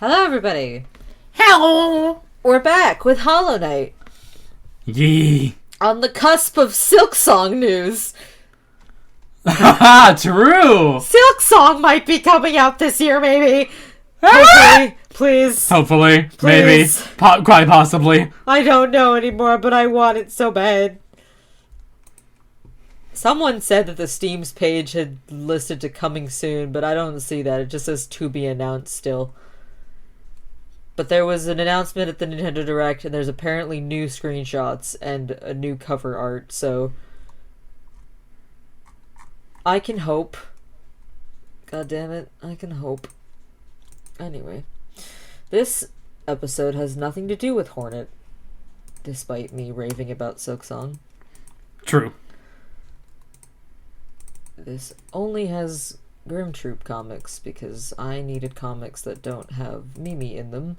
Hello, everybody. Hello. We're back with Hollow Knight. Yee. On the cusp of Silksong news. Haha, true. Silksong might be coming out this year, maybe. Hopefully, please. Hopefully, Please. maybe, quite possibly. I don't know anymore, but I want it so bad. Someone said that the Steam's page had listed to coming soon, but I don't see that. It just says to be announced still. But there was an announcement at the Nintendo Direct, and there's apparently new screenshots and a new cover art, so I can hope. God damn it, I can hope. Anyway, this episode has nothing to do with Hornet, despite me raving about Silksong. True. This only has Grimm Troop comics, because I needed comics that don't have Mimi in them.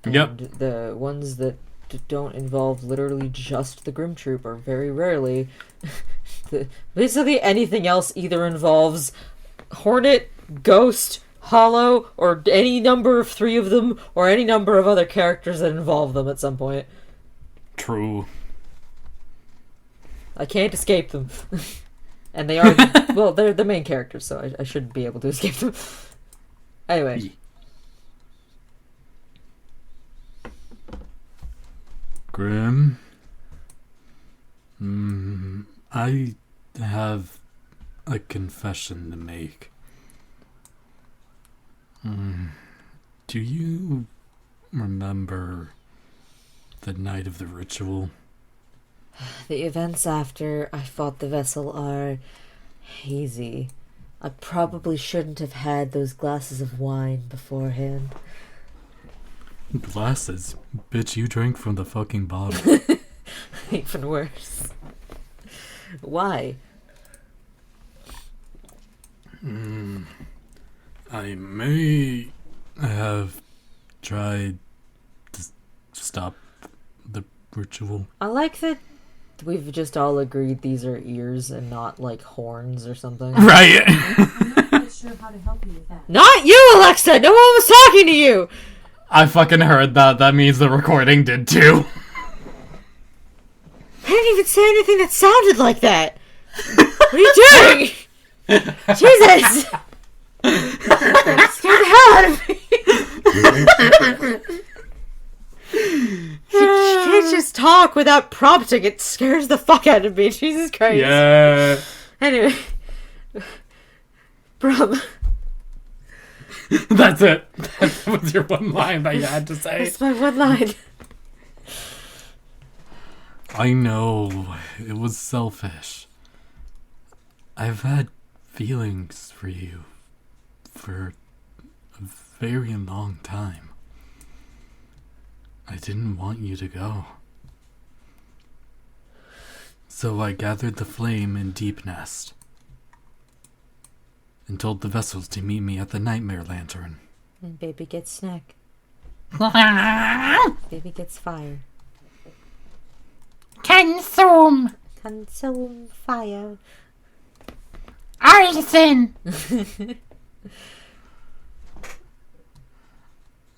And Yep. the ones that don't involve literally just the Grimm Troop are very rarely. Basically anything else either involves Hornet, Ghost, Hollow, or any number of three of them, or any number of other characters that involve them at some point. True. I can't escape them. And they are, well, they're the main characters, so I shouldn't be able to escape them. Anyway. Grimm? I have a confession to make. Do you remember the night of the ritual? The events after I fought the vessel are hazy. I probably shouldn't have had those glasses of wine beforehand. Glasses? Bitch, you drank from the fucking bottle. Even worse. Why? I may have tried to stop the ritual. I like that we've just all agreed these are ears and not like horns or something. Right. I'm not sure how to help you with that. Not you, Alexa! No one was talking to you! I fucking heard that. That means the recording did too. I didn't even say anything that sounded like that! What are you doing? Jesus! Scared the hell out of me! You can't just talk without prompting. It scares the fuck out of me. Jesus Christ. Yeah. Anyway. Brum. That's it. That was your one line that you had to say. That's my one line. I know. It was selfish. I've had feelings for you for a very long time. I didn't want you to go. So I gathered the flame in Deep Nest and told the vessels to meet me at the Nightmare Lantern. And baby gets snack. Baby gets fire. Consume. Consume fire. Arson.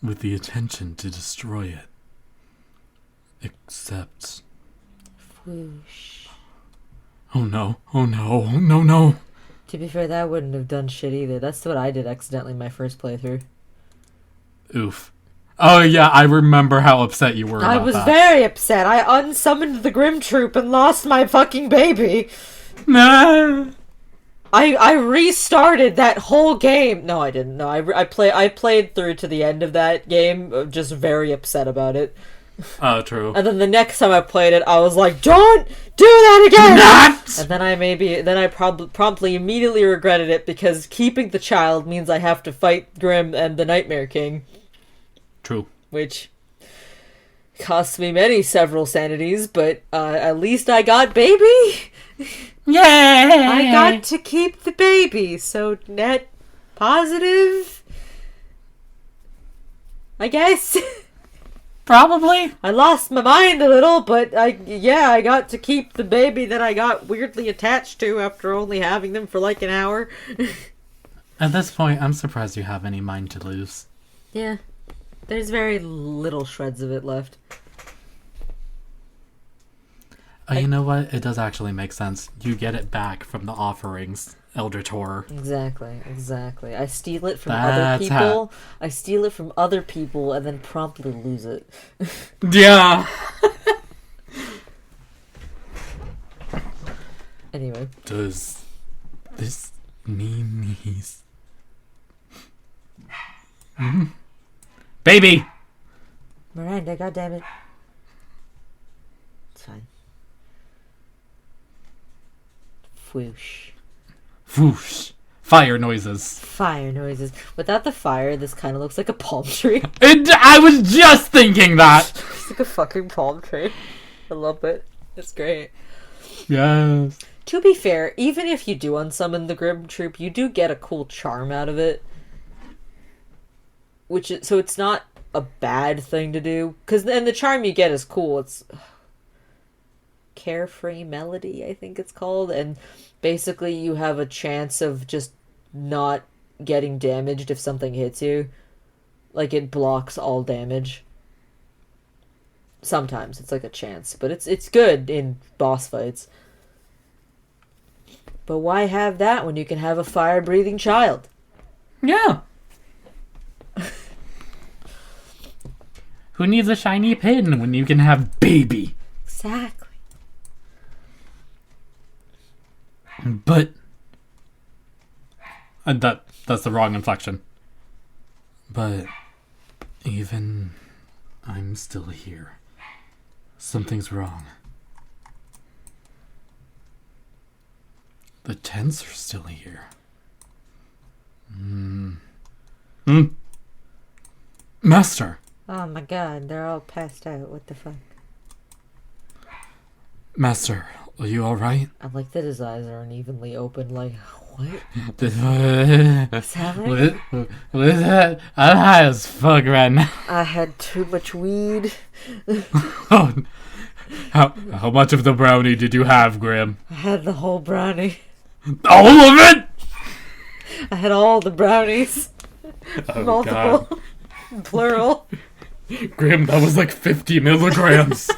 With the intention to destroy it. Except... Whoosh. Oh no, oh no, oh no, no. To be fair, that wouldn't have done shit either. That's what I did accidentally in my first playthrough. Oof. Oh yeah, I remember how upset you were about I was that. very upset. I unsummoned the Grimm Troop and lost my fucking baby. Nah. I restarted that whole game. No, I didn't. No, I played through to the end of that game, just very upset about it. Oh, true. And then the next time I played it, I was like, "Don't do that again!" Not! And then I promptly immediately regretted it because keeping the child means I have to fight Grimm and the Nightmare King, True. which costs me several sanities. But at least I got baby. Yay! I got to keep the baby, so net positive, I guess. Probably. I lost my mind a little, but I got to keep the baby that I got weirdly attached to after only having them for like an hour. At this point, I'm surprised you have any mind to lose. Yeah. There's very little shreds of it left. You know what? It does actually make sense. You get it back from the offerings, Elder Tor. Exactly. I steal it from That's other people. I steal it from other people and then promptly lose it. Yeah. Anyway. Does this mean he's... Baby! Miranda, goddammit. It's fine. Whoosh. Whoosh. Fire noises. Fire noises. Without the fire, this kind of looks like a palm tree. I was just thinking that! It's like a fucking palm tree. I love it. It's great. Yes. To be fair, even if you do unsummon the Grimm troop, you do get a cool charm out of it. So it's not a bad thing to do. Because then the charm you get is cool. It's Carefree Melody, I think it's called. And basically you have a chance of just not getting damaged if something hits you. Like, it blocks all damage. Sometimes it's like a chance. But it's good in boss fights. But why have that when you can have a fire-breathing child? Yeah. Who needs a shiny pin when you can have baby? Exactly. But... that's the wrong inflection. But... even... I'm still here. Something's wrong. The tents are still here. Master! Oh my god, they're all passed out. What the fuck? Master, are you alright? I like that his eyes are unevenly open, like, what? What's happening? What is that? I'm high as fuck right now. I had too much weed. Oh, how much of the brownie did you have, Grimm? I had the whole brownie. All of it? I had all the brownies. Oh, Multiple. God. Plural. Grimm, that was like 50 milligrams.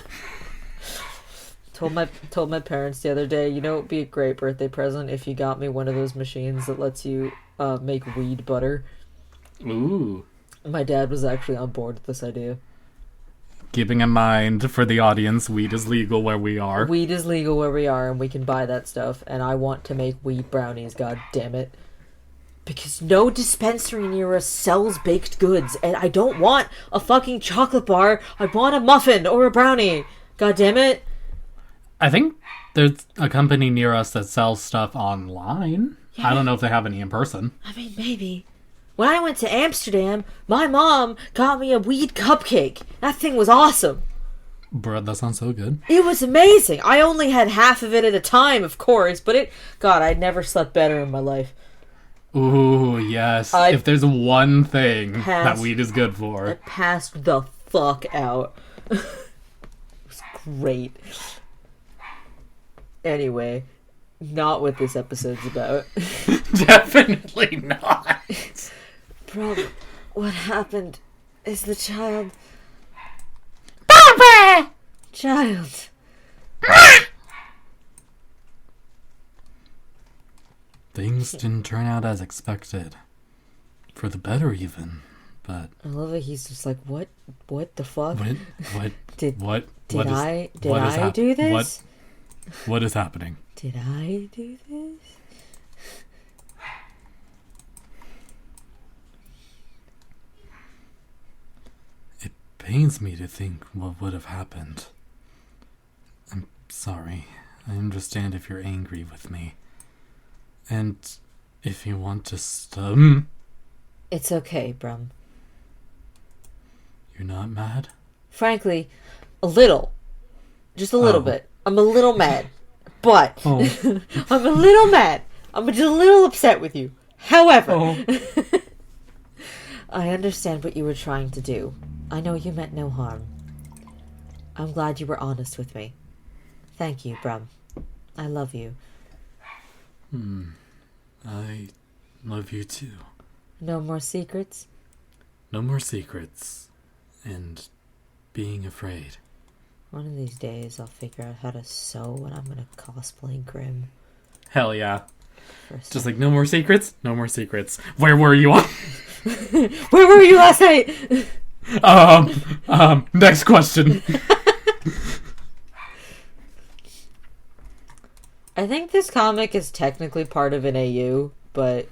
Told my parents the other day, you know, it would be a great birthday present if you got me one of those machines that lets you make weed butter. Ooh. My dad was actually on board with this idea. Keeping in mind, for the audience, weed is legal where we are. Weed is legal where we are, and we can buy that stuff, and I want to make weed brownies, god damn it. Because no dispensary near us sells baked goods, and I don't want a fucking chocolate bar, I want a muffin or a brownie. God damn it. I think there's a company near us that sells stuff online. Yeah. I don't know if they have any in person. I mean, maybe. When I went to Amsterdam, my mom got me a weed cupcake. That thing was awesome. Bruh, that sounds so good. It was amazing. I only had half of it at a time, of course, but God, I'd never slept better in my life. Ooh, yes. If there's one thing that weed is good for. I passed the fuck out. It was great. Anyway, not what this episode's about. Definitely not. Bro, what happened is the child... Baba! Child. Things didn't turn out as expected. For the better, even. But... I love it. He's just like, what the fuck? What? Did what I is do this? What is happening? Did I do this? It pains me to think what would have happened. I'm sorry. I understand if you're angry with me. And if you want to stop... It's okay, Brum. You're not mad? Frankly, a little. Just a little bit. I'm a little mad. But I'm a little mad. I'm just a little upset with you. However, I understand what you were trying to do. I know you meant no harm. I'm glad you were honest with me. Thank you, Brum. I love you. I love you too. No more secrets? No more secrets. And being afraid. One of these days, I'll figure out how to sew, and I'm gonna cosplay Grimm. Hell yeah. First Just like, no more secrets? No more secrets. Where were you on? Where were you last night? Next question. I think this comic is technically part of an AU, but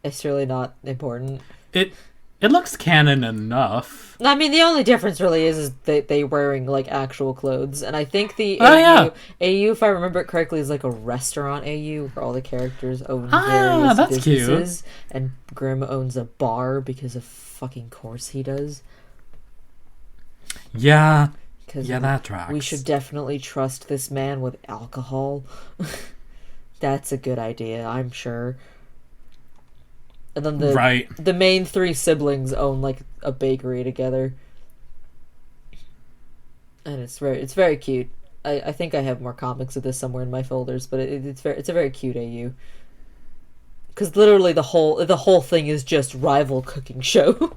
it's really not important. It looks canon enough. I mean, the only difference really is that they wearing, like, actual clothes. And I think the Oh, AU, if I remember it correctly, is like a restaurant AU where all the characters own Ah, various that's cute. businesses. And Grimm owns a bar because of fucking course he does. Yeah. 'Cause Yeah, that tracks. we should definitely trust this man with alcohol. That's a good idea, I'm sure. And then the main three siblings own, like, a bakery together. And it's very cute. I think I have more comics of this somewhere in my folders, but it's a very cute AU. Because literally the whole thing is just rival cooking show.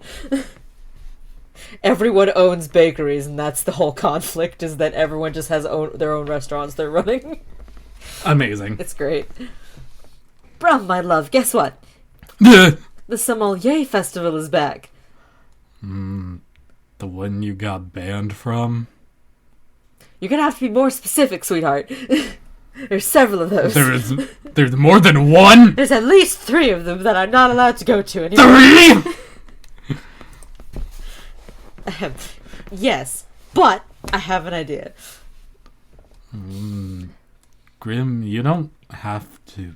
Everyone owns bakeries, and that's the whole conflict, is that everyone just has their own restaurants they're running. Amazing. It's great. Brum, my love, guess what? The The Sommelier Festival is back. one you got banned from? You're gonna have to be more specific, sweetheart. There's several of those. There's more than one? There's at least 3 of them that I'm not allowed to go to anymore. 3?! Yes, but I have an idea. Grimm, you don't have to.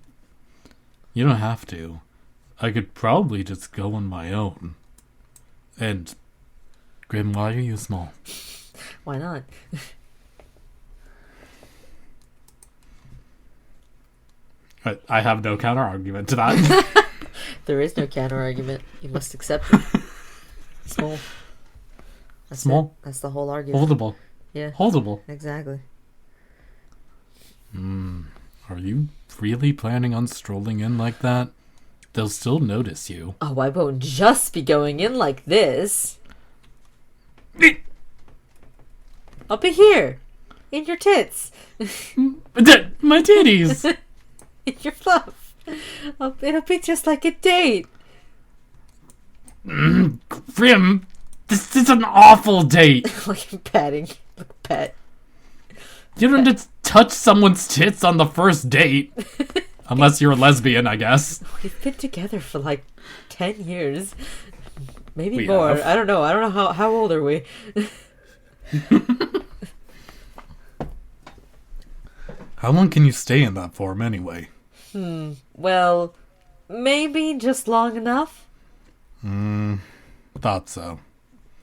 You don't have to. I could probably just go on my own. And, Grimm, why are you small? Why not? I have no counter argument to that. There is no counter argument. You must accept it. Small. That's Small? it. That's the whole argument. Holdable. Yeah, Holdable. exactly. Are you really planning on strolling in like that? They'll still notice you. Oh, I won't just be going in like this. I'll be here. In your tits. My titties! In your fluff. It'll be just like a date. Grimm, this is an awful date. Like patting. Like a pet. You don't just touch someone's tits on the first date. Unless you're a lesbian, I guess. We've been together for like 10 years. Maybe We more. have. I don't know. How old are we? How long can you stay in that form anyway? Well, maybe just long enough. Thought so.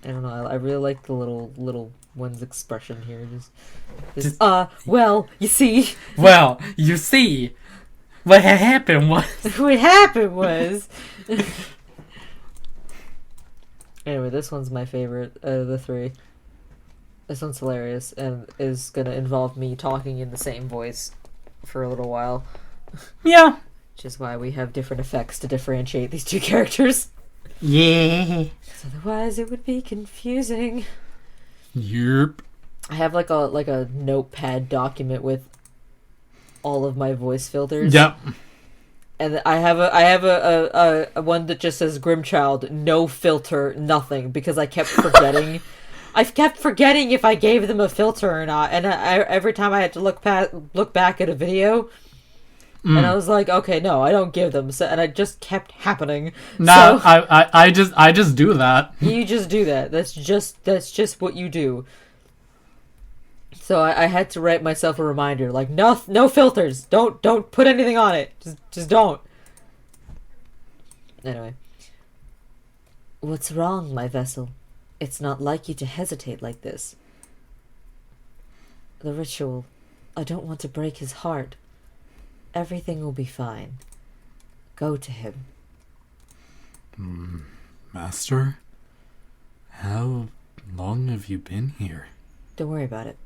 I don't know. I really like the little one's expression here. Just well, you see, Well, you see, what happened was... what happened was. Anyway, this one's my favorite of the 3. This one's hilarious and is gonna involve me talking in the same voice for a little while. Yeah. Which is why we have different effects to differentiate these 2 characters. Yeah. 'Cause otherwise it would be confusing. Yerp. I have like a notepad document with all of my voice filters. Yep. And I have a one that just says Grimchild, no filter, nothing, because I kept forgetting. I kept forgetting if I gave them a filter or not, and every time I had to look back at a video, and I was like, okay, no, I don't give them. So, and it just kept happening. No, So, I just do that. you just do that. That's just what you do. So I had to write myself a reminder, like no filters. Don't put anything on it. Just don't. Anyway. What's wrong, my vessel? It's not like you to hesitate like this. The ritual. I don't want to break his heart. Everything will be fine. Go to him. Master? How long have you been here? Don't worry about it.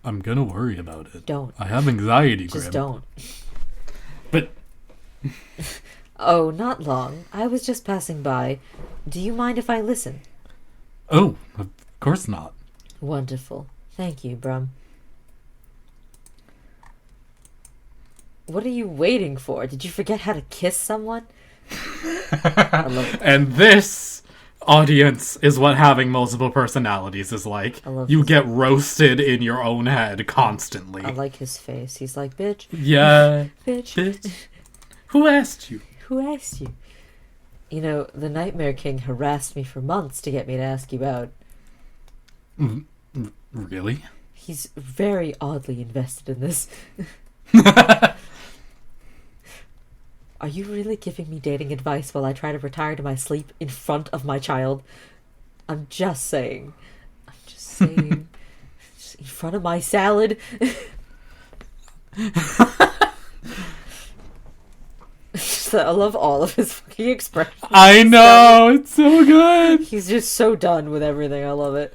I'm gonna worry about it. Don't. I have anxiety, Grimm. Just don't. But Oh, not long. I was just passing by. Do you mind if I listen? Oh, of course not. Wonderful. Thank you, Brum. What are you waiting for? Did you forget how to kiss someone? I love it. And this, audience, is what having multiple personalities is like. I love You this. get roasted in your own head constantly. I like his face. He's like, bitch, Yeah. bitch. Bitch. Who asked you? Who asked you? You know, the Nightmare King harassed me for months to get me to ask you out. Really? He's very oddly invested in this. Are you really giving me dating advice while I try to retire to my sleep in front of my child? I'm just saying. Just in front of my salad. I love all of his fucking expressions. I know! It's so good! He's just so done with everything. I love it.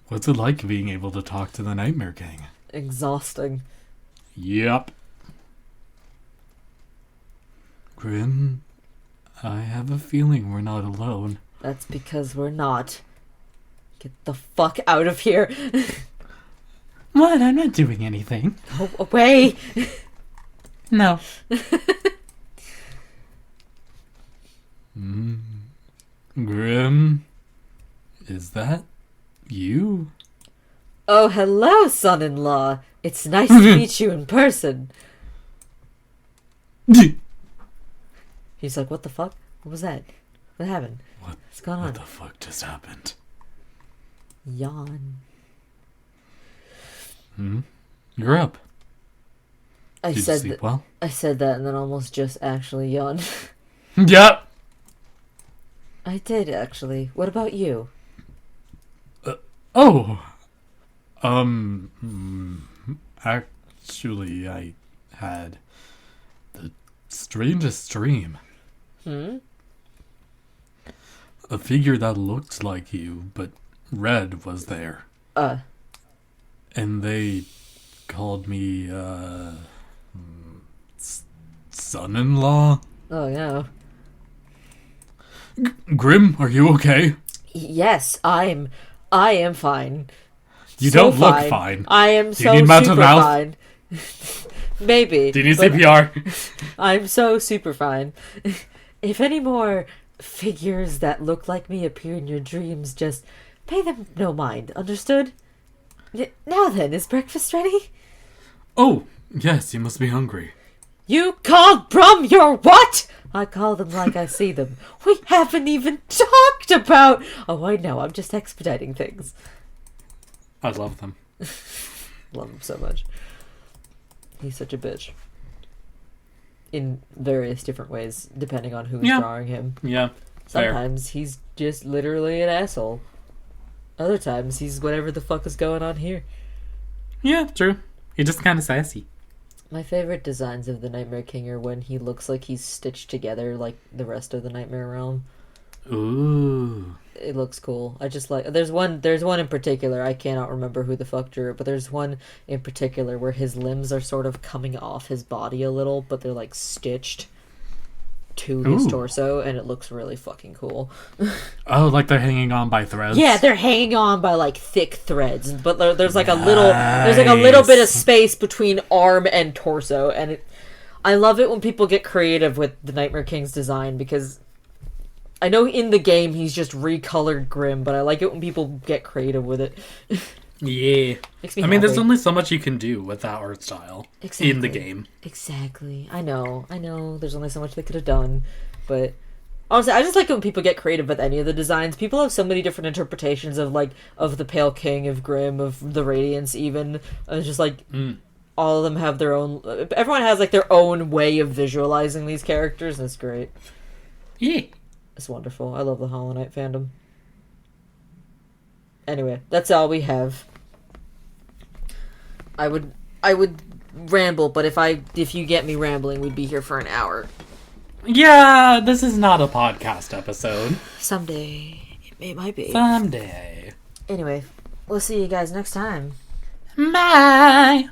What's it like being able to talk to the Nightmare King? Exhausting. Yep. Grimm, I have a feeling we're not alone. That's because we're not. Get the fuck out of here. What? I'm not doing anything. Go away. No. Grimm, is that you? Oh, hello, son-in-law. It's nice to meet you in person. He's like, what the fuck? What was that? What happened? What's going on? What the fuck just happened? Yawn. You're up. I Did you said sleep that. well? I said that and then almost just actually yawned. Yep. I did actually. What about you? Actually, I had the strangest dream. A figure that looked like you, but red was there. And they called me, son-in-law? Oh no. Grimm, are you okay? Yes, I am fine. You So don't look fine. I am Do you so need mouth to super mouth? fine. Maybe. Do you need but CPR? I'm so super fine. If any more figures that look like me appear in your dreams, just pay them no mind. Understood? Now then, is breakfast ready? Oh, yes, you must be hungry. You called Brum your what? I call them like I see them. We haven't even talked about... Oh, I know. I'm just expediting things. I love them. Love him so much. He's such a bitch. In various different ways, depending on who's drawing him. Yeah, fair. Sometimes he's just literally an asshole. Other times he's whatever the fuck is going on here. Yeah, true. He's just kind of sassy. My favorite designs of the Nightmare King are when he looks like he's stitched together like the rest of the Nightmare Realm. Ooh. It looks cool. I just like... There's one in particular, I cannot remember who the fuck drew it, but there's one in particular where his limbs are sort of coming off his body a little, but they're like stitched to his torso, and it looks really fucking cool. Oh, like they're hanging on by threads? Yeah, they're hanging on by like thick threads, but there's like a little bit of space between arm and torso, and I love it when people get creative with the Nightmare King's design, because I know in the game he's just recolored Grimm, but I like it when people get creative with it. Yeah. Makes me I mean, there's happy. only so much you can do with that art style in the Exactly. game. Exactly. I know. There's only so much they could have done, but honestly, I just like it when people get creative with any of the designs. People have so many different interpretations of the Pale King, of Grimm, of the Radiance, even. It's just like all of them have their own. Everyone has like their own way of visualizing these characters, and it's great. Yeah. It's wonderful. I love the Hollow Knight fandom. Anyway, that's all we have. I would ramble, but if you get me rambling, we'd be here for an hour. Yeah, this is not a podcast episode. Someday, it might be. Someday. Anyway, we'll see you guys next time. Bye.